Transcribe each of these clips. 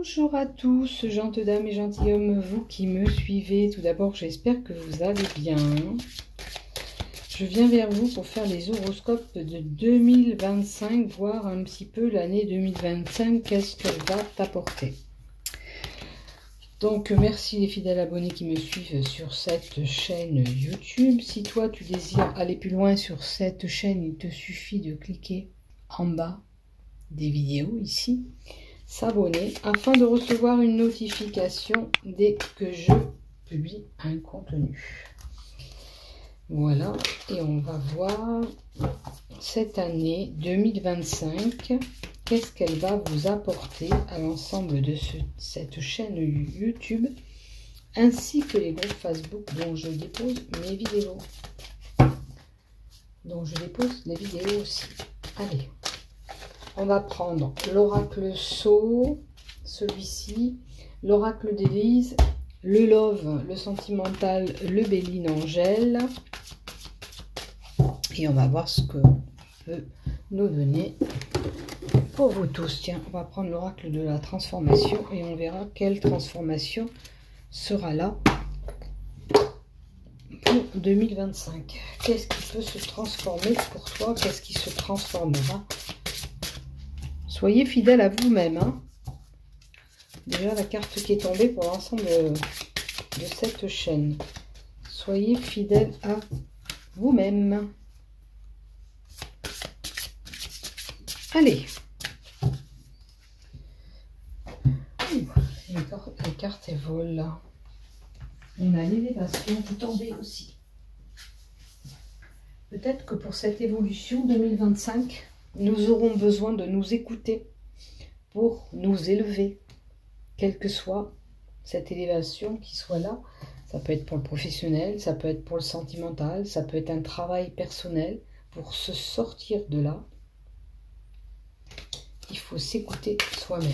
Bonjour à tous, gentes dames et gentilshommes, vous qui me suivez. Tout d'abord, j'espère que vous allez bien. Je viens vers vous pour faire les horoscopes de 2025, voir un petit peu l'année 2025, qu'est-ce qu'elle va t'apporter. Donc, merci les fidèles abonnés qui me suivent sur cette chaîne YouTube. Si toi, tu désires aller plus loin sur cette chaîne, il te suffit de cliquer en bas des vidéos ici. S'abonner afin de recevoir une notification dès que je publie un contenu. Voilà, et on va voir cette année 2025, qu'est-ce qu'elle va vous apporter à l'ensemble de cette chaîne YouTube, ainsi que les groupes Facebook dont je dépose mes vidéos. Donc je dépose les vidéos aussi. Allez. On va prendre l'oracle Sceau, celui-ci, l'oracle d'Élise, le Love, le sentimental, le Béline Angèle. Et on va voir ce que peut nous donner pour vous tous. Tiens, on va prendre l'oracle de la transformation et on verra quelle transformation sera là pour 2025. Qu'est-ce qui peut se transformer pour toi? Qu'est-ce qui se transformera? Soyez fidèle à vous-même. Hein. Déjà, la carte qui est tombée pour l'ensemble de cette chaîne. Soyez fidèle à vous-même. Allez. Les cartes elles volent là. On a l'élévation qui est tombée aussi. Peut-être que pour cette évolution 2025, nous aurons besoin de nous écouter pour nous élever, quelle que soit cette élévation qui soit là. Ça peut être pour le professionnel, ça peut être pour le sentimental, ça peut être un travail personnel. Pour se sortir de là, il faut s'écouter soi-même.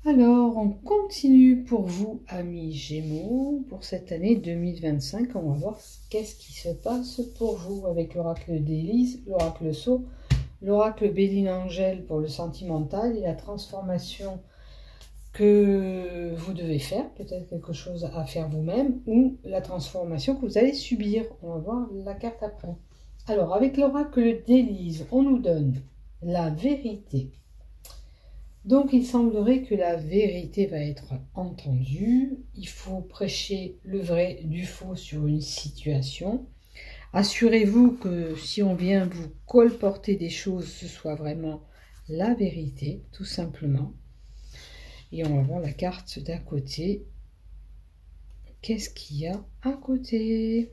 Alors, on continue pour vous, amis Gémeaux, pour cette année 2025. On va voir qu'est-ce qui se passe pour vous avec l'oracle d'Élise, l'oracle Sceau, l'oracle Béline Angèle pour le sentimental et la transformation que vous devez faire, peut-être quelque chose à faire vous-même, ou la transformation que vous allez subir. On va voir la carte après. Alors, avec l'oracle d'Élise, on nous donne la vérité. Donc, il semblerait que la vérité va être entendue. Il faut prêcher le vrai du faux sur une situation. Assurez-vous que si on vient vous colporter des choses, ce soit vraiment la vérité, tout simplement. Et on va voir la carte d'à côté. Qu'est-ce qu'il y a à côté?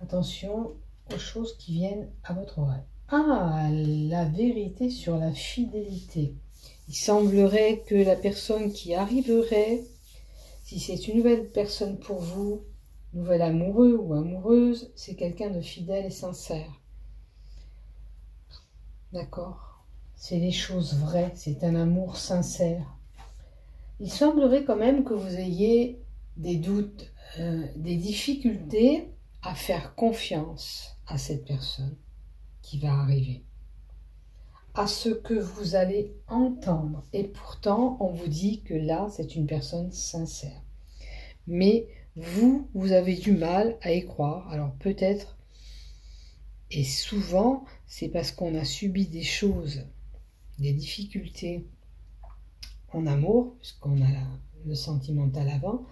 Attention aux choses qui viennent à votre oreille. Ah, la vérité sur la fidélité. Il semblerait que la personne qui arriverait, si c'est une nouvelle personne pour vous, nouvel amoureux ou amoureuse, c'est quelqu'un de fidèle et sincère. D'accord? C'est des choses vraies, c'est un amour sincère. Il semblerait quand même que vous ayez des doutes, des difficultés à faire confiance à cette personne qui va arriver, à ce que vous allez entendre. Et pourtant, on vous dit que là, c'est une personne sincère. Mais vous avez du mal à y croire. Alors peut-être, et souvent, c'est parce qu'on a subi des choses, des difficultés en amour, puisqu'on a le sentimental avant,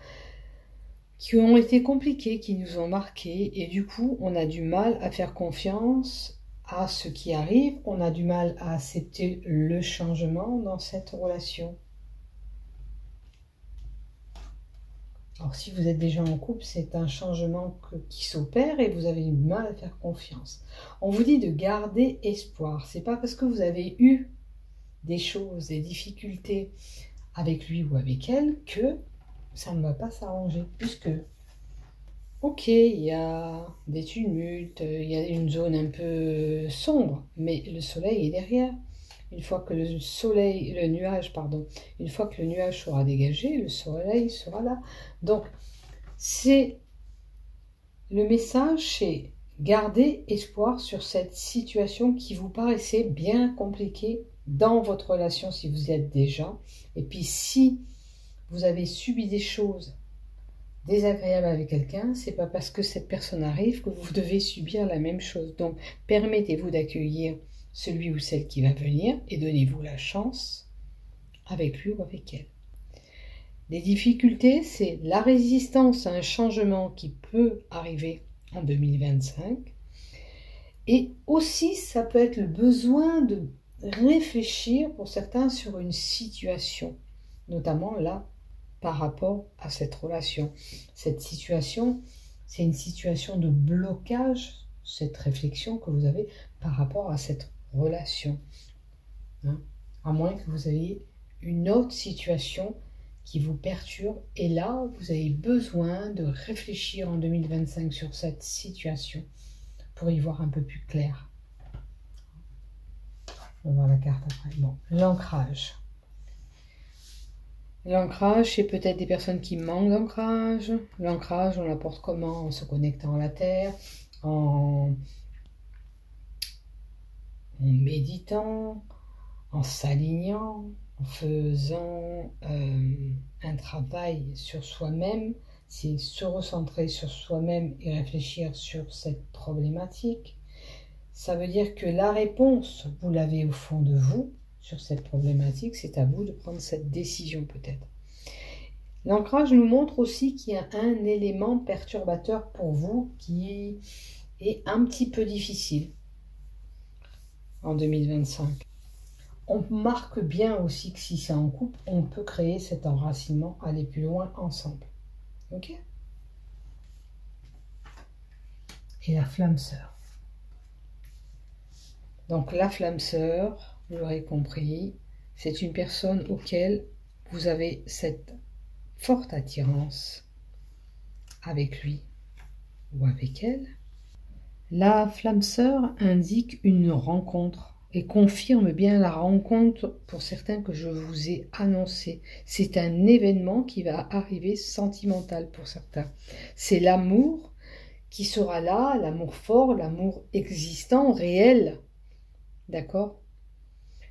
qui ont été compliquées, qui nous ont marqués, et du coup, on a du mal à faire confiance à ce qui arrive, on a du mal à accepter le changement dans cette relation. Alors, si vous êtes déjà en couple, c'est un changement qui s'opère et vous avez du mal à faire confiance. On vous dit de garder espoir. C'est pas parce que vous avez eu des choses, des difficultés avec lui ou avec elle que ça ne va pas s'arranger. Puisque, ok, il y a des tumultes, il y a une zone un peu sombre, mais le soleil est derrière. Une fois que une fois que le nuage sera dégagé, le soleil sera là. Donc, c'est le message, c'est garder espoir sur cette situation qui vous paraissait bien compliquée dans votre relation si vous y êtes déjà. Et puis si vous avez subi des choses désagréables avec quelqu'un, c'est pas parce que cette personne arrive que vous devez subir la même chose. Donc permettez-vous d'accueillir celui ou celle qui va venir et donnez-vous la chance avec lui ou avec elle. Les difficultés, c'est la résistance à un changement qui peut arriver en 2025. Et aussi, ça peut être le besoin de réfléchir pour certains sur une situation, notamment là, par rapport à cette relation. Cette situation, c'est une situation de blocage, cette réflexion que vous avez par rapport à cette relation. Hein? À moins que vous ayez une autre situation qui vous perturbe. Et là, vous avez besoin de réfléchir en 2025 sur cette situation pour y voir un peu plus clair. On va voir la carte après. Bon, l'ancrage. L'ancrage, c'est peut-être des personnes qui manquent d'ancrage. L'ancrage, on l'apporte comment? En se connectant à la terre, en méditant, en s'alignant, en faisant un travail sur soi-même, c'est se recentrer sur soi-même et réfléchir sur cette problématique. Ça veut dire que la réponse, vous l'avez au fond de vous sur cette problématique, c'est à vous de prendre cette décision peut-être. L'ancrage nous montre aussi qu'il y a un élément perturbateur pour vous qui est un petit peu difficile en 2025. On marque bien aussi que si c'est en couple, on peut créer cet enracinement, aller plus loin ensemble. Ok? Et la flamme sœur. Donc la flamme sœur, vous l'aurez compris, c'est une personne auquel vous avez cette forte attirance avec lui ou avec elle. La flamme sœur indique une rencontre et confirme bien la rencontre pour certains que je vous ai annoncé. C'est un événement qui va arriver sentimental pour certains. C'est l'amour qui sera là, l'amour fort, l'amour existant, réel. D'accord?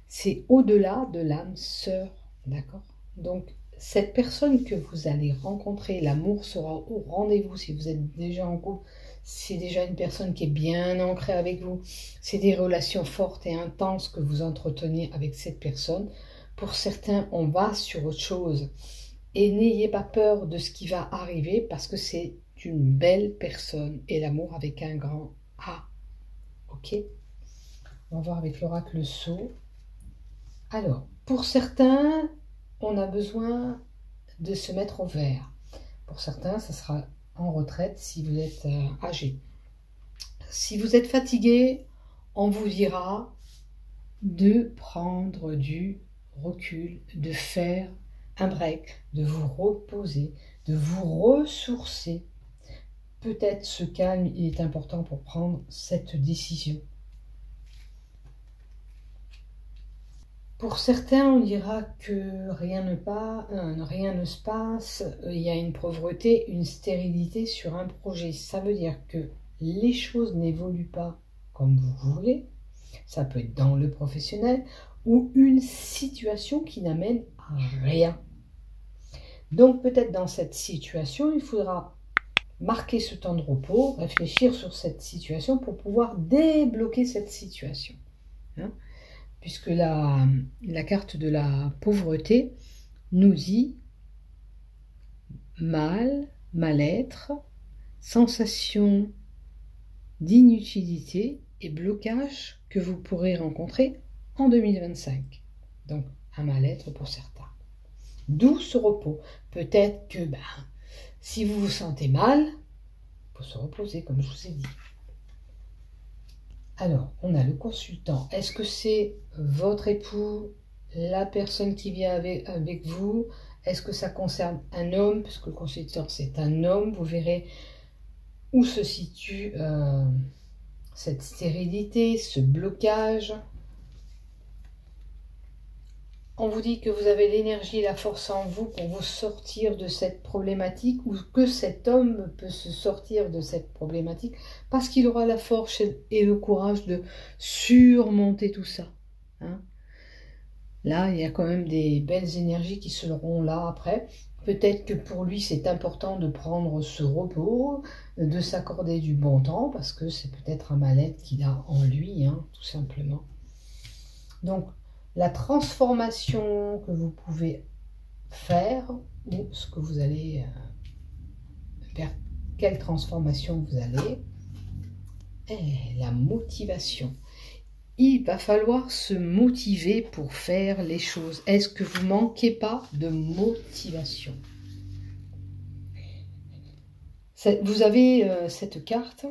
C'est au-delà de l'âme sœur. D'accord? Donc, cette personne que vous allez rencontrer, l'amour sera au rendez-vous si vous êtes déjà en couple. C'est déjà une personne qui est bien ancrée avec vous. C'est des relations fortes et intenses que vous entretenez avec cette personne. Pour certains, on va sur autre chose. Et n'ayez pas peur de ce qui va arriver parce que c'est une belle personne. Et l'amour avec un grand A. Ok? On va voir avec l'oracle Sceau. Alors, pour certains, on a besoin de se mettre au vert. Pour certains, ça sera en retraite si vous êtes âgé. Si vous êtes fatigué, on vous dira de prendre du recul, de faire un break, de vous reposer, de vous ressourcer. Peut-être ce calme il est important pour prendre cette décision. Pour certains, on dira que rien ne se passe, il y a une pauvreté, une stérilité sur un projet. Ça veut dire que les choses n'évoluent pas comme vous voulez. Ça peut être dans le professionnel ou une situation qui n'amène à rien. Donc peut-être dans cette situation, il faudra marquer ce temps de repos, réfléchir sur cette situation pour pouvoir débloquer cette situation. Hein? Puisque la carte de la pauvreté nous dit mal, mal-être, sensation d'inutilité et blocage que vous pourrez rencontrer en 2025. Donc, un mal-être pour certains. D'où ce repos. Peut-être que si vous vous sentez mal, il faut se reposer, comme je vous ai dit. Alors, on a le consultant. Est-ce que c'est votre époux, la personne qui vient avec vous? Est-ce que ça concerne un homme? Puisque le consultant, c'est un homme. Vous verrez où se situe cette stérilité, ce blocage. On vous dit que vous avez l'énergie et la force en vous pour vous sortir de cette problématique ou que cet homme peut se sortir de cette problématique parce qu'il aura la force et le courage de surmonter tout ça. Hein. Là, il y a quand même des belles énergies qui seront là après. Peut-être que pour lui, c'est important de prendre ce repos, de s'accorder du bon temps, parce que c'est peut-être un mal-être qu'il a en lui, hein, tout simplement. Donc, la transformation que vous pouvez faire, ou ce que vous allez, vers quelle transformation vous allez, est la motivation. Il va falloir se motiver pour faire les choses. Est-ce que vous manquez pas de motivation? Vous avez cette carte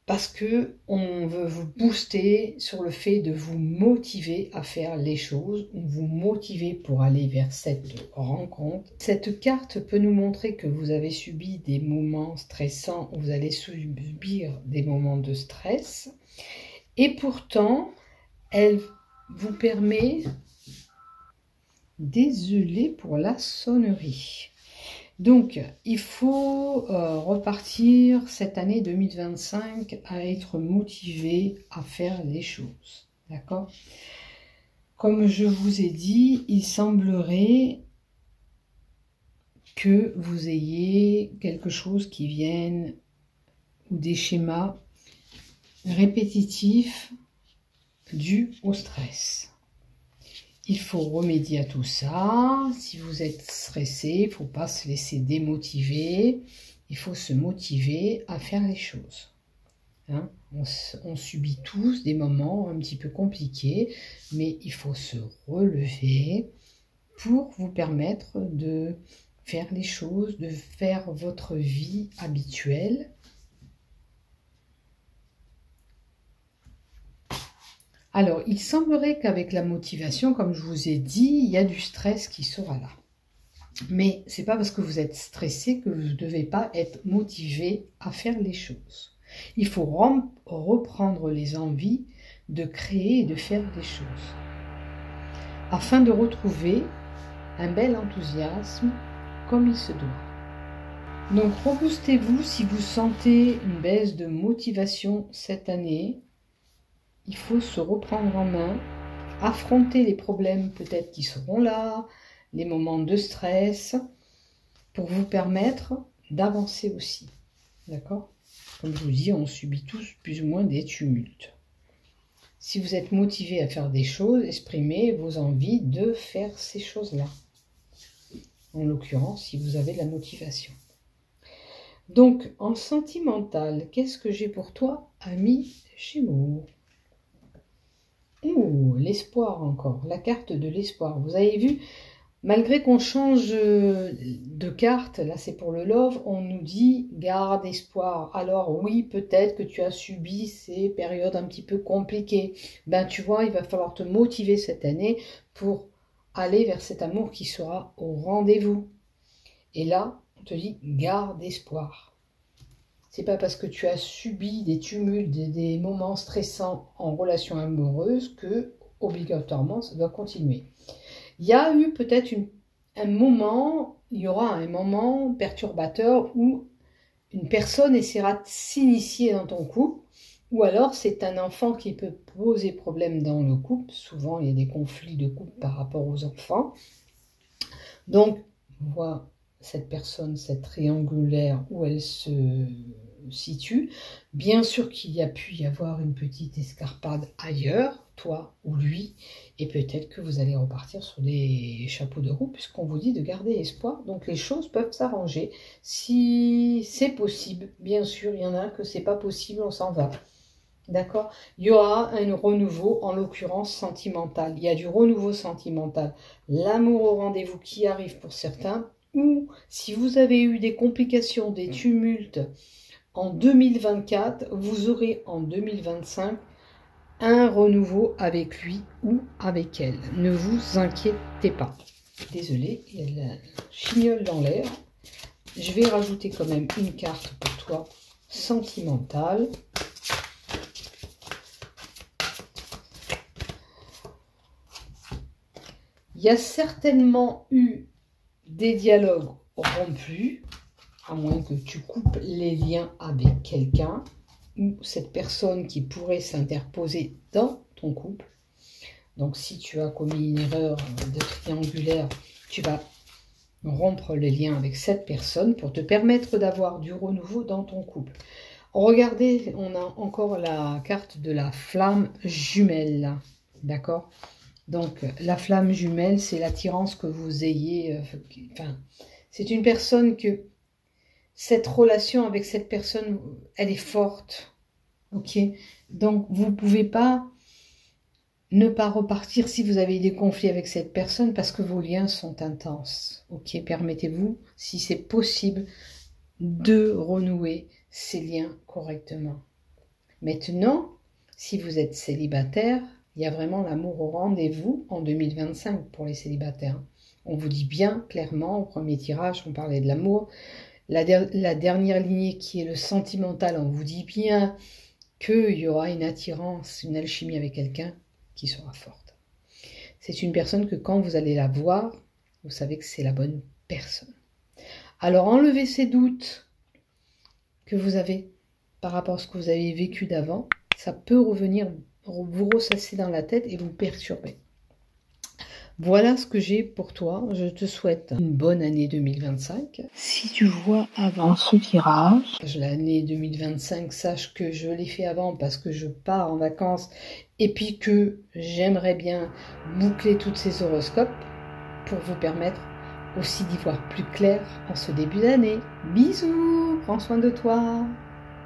parce que on veut vous booster sur le fait de vous motiver à faire les choses, ou vous motiver pour aller vers cette rencontre. Cette carte peut nous montrer que vous avez subi des moments stressants, ou vous allez subir des moments de stress. Et pourtant, elle vous permet, désolé pour la sonnerie. Donc, il faut repartir cette année 2025 à être motivé à faire les choses. D'accord? Comme je vous ai dit, il semblerait que vous ayez quelque chose qui vienne, ou des schémas répétitifs dus au stress. Il faut remédier à tout ça. Si vous êtes stressé, il ne faut pas se laisser démotiver. Il faut se motiver à faire les choses. Hein? On subit tous des moments un petit peu compliqués, mais il faut se relever pour vous permettre de faire les choses, de faire votre vie habituelle. Alors, il semblerait qu'avec la motivation, comme je vous ai dit, il y a du stress qui sera là. Mais ce n'est pas parce que vous êtes stressé que vous ne devez pas être motivé à faire les choses. Il faut reprendre les envies de créer et de faire des choses, afin de retrouver un bel enthousiasme comme il se doit. Donc, reboostez-vous si vous sentez une baisse de motivation cette année. Il faut se reprendre en main, affronter les problèmes peut-être qui seront là, les moments de stress, pour vous permettre d'avancer aussi. D'accord? Comme je vous dis, on subit tous plus ou moins des tumultes. Si vous êtes motivé à faire des choses, exprimez vos envies de faire ces choses-là. En l'occurrence, si vous avez de la motivation. Donc, en sentimental, qu'est-ce que j'ai pour toi, ami Gémeaux? Ouh, l'espoir encore, la carte de l'espoir. Vous avez vu, malgré qu'on change de carte, là c'est pour le love, on nous dit garde espoir. Alors oui, peut-être que tu as subi ces périodes un petit peu compliquées. Ben tu vois, il va falloir te motiver cette année pour aller vers cet amour qui sera au rendez-vous. Et là, on te dit garde espoir. C'est pas parce que tu as subi des tumultes, des moments stressants en relation amoureuse que, obligatoirement, ça doit continuer. Il y a eu peut-être un moment, il y aura un moment perturbateur où une personne essaiera de s'initier dans ton couple, ou alors c'est un enfant qui peut poser problème dans le couple. Souvent, il y a des conflits de couple par rapport aux enfants. Donc, voilà cette personne, cette triangulaire, où elle se situe. Bien sûr qu'il y a pu y avoir une petite escarpade ailleurs, toi ou lui, et peut-être que vous allez repartir sur des chapeaux de roue, puisqu'on vous dit de garder espoir. Donc les choses peuvent s'arranger si c'est possible. Bien sûr, il y en a que c'est pas possible, on s'en va. D'accord? Il y aura un renouveau, en l'occurrence sentimental. Il y a du renouveau sentimental. L'amour au rendez-vous qui arrive pour certains, ou si vous avez eu des complications, des tumultes en 2024, vous aurez en 2025 un renouveau avec lui ou avec elle. Ne vous inquiétez pas. Désolée, il y a la chignole dans l'air. Je vais rajouter quand même une carte pour toi, sentimentale. Il y a certainement eu des dialogues rompus, à moins que tu coupes les liens avec quelqu'un, ou cette personne qui pourrait s'interposer dans ton couple. Donc si tu as commis une erreur de triangulaire, tu vas rompre les liens avec cette personne pour te permettre d'avoir du renouveau dans ton couple. Regardez, on a encore la carte de la flamme jumelle, d'accord? Donc la flamme jumelle, c'est l'attirance que vous ayez, enfin, c'est une personne que, cette relation avec cette personne, elle est forte, ok? Donc vous ne pouvez pas ne pas repartir si vous avez des conflits avec cette personne parce que vos liens sont intenses. Ok, permettez-vous, si c'est possible, de renouer ces liens correctement. Maintenant, si vous êtes célibataire, il y a vraiment l'amour au rendez-vous en 2025 pour les célibataires. On vous dit bien clairement, au premier tirage, on parlait de l'amour. La dernière lignée qui est le sentimental, on vous dit bien qu'il y aura une attirance, une alchimie avec quelqu'un qui sera forte. C'est une personne que quand vous allez la voir, vous savez que c'est la bonne personne. Alors enlevez ces doutes que vous avez par rapport à ce que vous avez vécu d'avant. Ça peut revenir vous ressasser dans la tête et vous perturber. Voilà ce que j'ai pour toi. Je te souhaite une bonne année 2025. Si tu vois avant ce tirage, l'année 2025, sache que je l'ai fait avant parce que je pars en vacances et puis que j'aimerais bien boucler tous ces horoscopes pour vous permettre aussi d'y voir plus clair en ce début d'année. Bisous, prends soin de toi.